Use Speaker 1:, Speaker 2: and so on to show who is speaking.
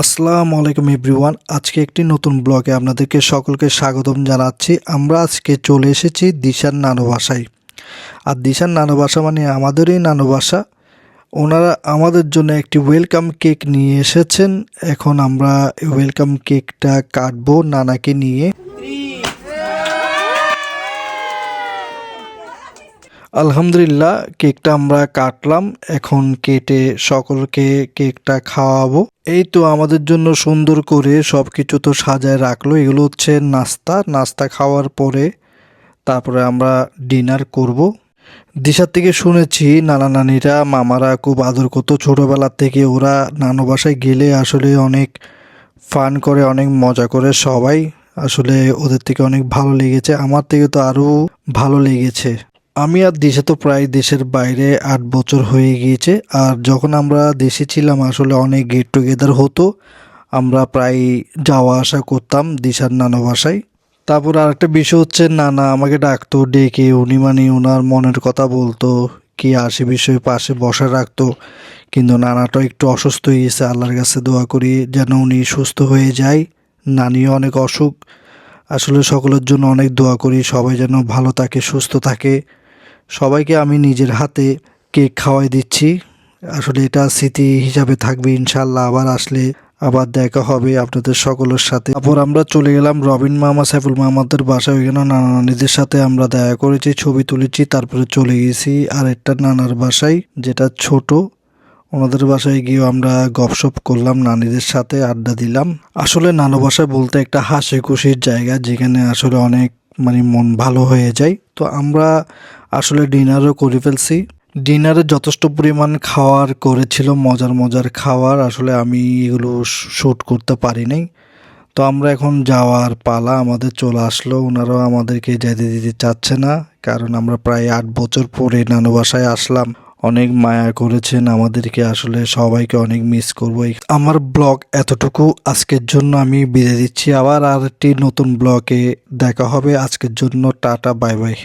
Speaker 1: আসসালামু আলাইকুম এভরিওয়ান। আজকে একটি নতুন ব্লগে আপনাদেরকে সকলকে স্বাগতম জানাচ্ছি। আমরা আজকে চলে এসেছি দিশার নানু বাসায়। আর দিশার নানু বাসা মানে আমাদেরই নানু বাসা। ওনারা আমাদের জন্য একটি ওয়েলকাম কেক নিয়ে এসেছেন। এখন আমরা ওয়েলকাম কেকটা কাটবো নানাকে নিয়ে। আলহামদুলিল্লাহ কেকটা আমরা কাটলাম, এখন কেটে সকলকে কেকটা খাওয়াবো। এই তো আমাদের জন্য সুন্দর করে সব কিছু তো সাজায় রাখলো। এগুলো হচ্ছে নাস্তা খাওয়ার পরে তারপরে আমরা ডিনার করব। দিশার থেকে শুনেছি নানা নানিরা মামারা খুব আদর করতো ছোটোবেলা থেকে। ওরা নানু বাসায় গেলে আসলে অনেক ফান করে, অনেক মজা করে সবাই। আসলে ওদের থেকে অনেক ভালো লেগেছে, আমার থেকে তো আরও ভালো লেগেছে। আমি আর দেশে তো প্রায় দেশের বাইরে 8 বছর হয়ে গিয়েছে। আর যখন আমরা দেশে ছিলাম আসলে অনেক গেট টুগেদার হতো, আমরা প্রায় যাওয়া আসা করতাম দিশার নানা বাসায়। তারপর আরেকটা বিষয় হচ্ছে নানা আমাকে ডাকতো ডেকে, উনি মানে ওনার মনের কথা বলতো, কি আসে বিষয়ে পাশে বসা রাখতো। কিন্তু নানাটা একটু অসুস্থ হয়ে গেছে, আল্লাহর কাছে দোয়া করি যেন উনি সুস্থ হয়ে যায়। নানিও অনেক অসুখ, আসলে সকলের জন্য অনেক দোয়া করি, সবাই যেন ভালো থাকে সুস্থ থাকে। সবাইকে আমি নিজের হাতে কেক খাওয়াই দিচ্ছি। আসলে এটা স্মৃতি হিসাবে থাকবে, ইনশাল্লাহ আবার আসলে আবার দেখা হবে আপনাদের সকলের সাথে। তারপর আমরা চলে গেলাম রবিন মামা সাইফুল মামাদের বাসায়। ওইখানে নানা নানিদের সাথে আমরা দেখা করেছি, ছবি তুলেছি। তারপরে চলে গেছি আরেকটা নানার বাসায় যেটা ছোট, ওনাদের বাসায় গিয়েও আমরা গপসপ করলাম, নানিদের সাথে আড্ডা দিলাম। আসলে নানু বাসায় বলতে একটা হাসি খুশির জায়গা, যেখানে আসলে অনেক মানে মন ভালো হয়ে যায়। তো আমরা আসলে ডিনারও করে ফেলছি। ডিনারে যথেষ্ট পরিমাণ খাওয়ার করেছিল, মজার মজার খাওয়ার। আসলে আমি এগুলো শ্যুট করতে পারি নাই। তো আমরা এখন যাওয়ার পালা আমাদের চলে আসলো। ওনারাও আমাদেরকে যেতে দিতে চাচ্ছে না, কারণ আমরা প্রায় 8 বছর পরে নানু বাসায় আসলাম। অনেক মায়া করেছেন আমাদেরকে, আসলে সবাইকে অনেক মিস করবো। আমার ব্লগ এতটুকু, আজকের জন্য আমি বিদায় দিচ্ছি। আবার আর একটি নতুন ব্লগে দেখা হবে। আজকের জন্য টাটা, বাই বাই।